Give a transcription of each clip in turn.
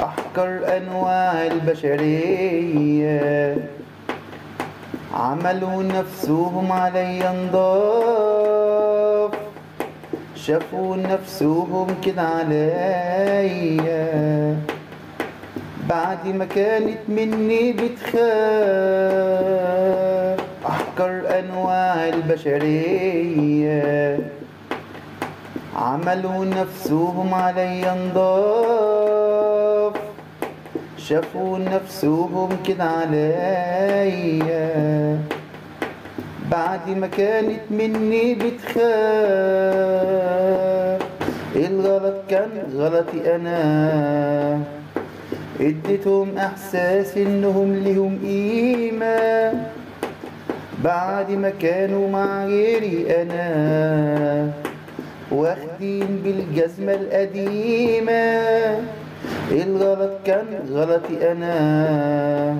أحقر أنواع البشرية عملوا نفسهم علي نضاف، شافوا نفسهم كده عليا بعد ما كانت مني بتخاف. أحقر أنواع البشرية عملوا نفسهم علي نضاف، شافوا نفسهم كده عليا بعد ما كانت مني بتخاف. الغلط كان غلطي أنا، اديتهم احساس انهم لهم قيمة بعد ما كانوا مع غيري انا واخدين بالجزمة القديمة. الغلط كان غلطي انا،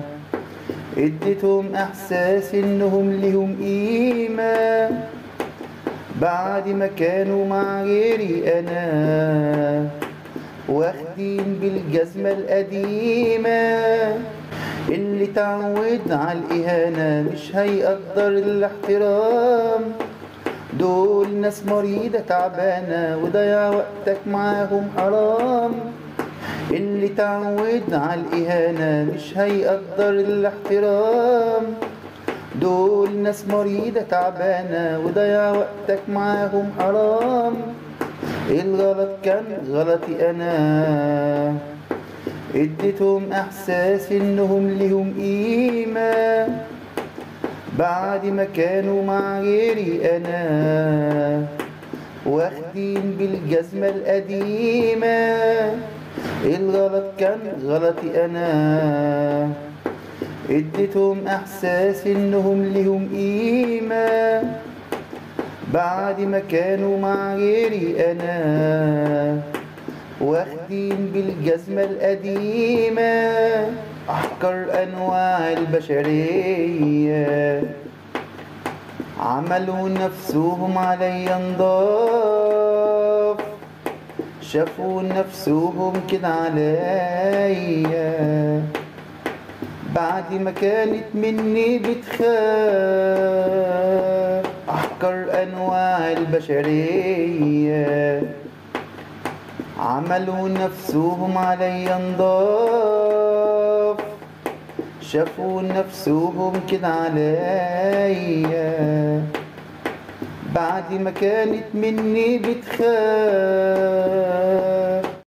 اديتهم احساس انهم لهم قيمة بعد ما كانوا مع غيري انا واخدين بالجزمة القديمة. اللي تعود على الإهانة مش هيقدر الاحترام، دول ناس مريضة تعبانة وضيع وقتك معاهم حرام. اللي تعود على الإهانة مش هيقدر الاحترام، دول ناس مريضة تعبانة وضيع وقتك معاهم حرام. الغلط كان غلطي أنا، اديتهم احساس انهم لهم قيمة بعد ما كانوا مع غيري انا واخدين بالجزمة القديمة. الغلط كان غلطي انا، اديتهم احساس انهم لهم قيمة بعد ما كانوا مع غيري انا واخدين بالجزمة القديمة. أحقر أنواع البشرية عملوا نفسهم علي نضاف، شافوا نفسهم كده عليا بعد ما كانت مني بتخاف. أحقر أنواع البشرية عملوا نفسهم علي نضاف، شافوا نفسهم كده عليا بعد ما كانت مني بتخاف.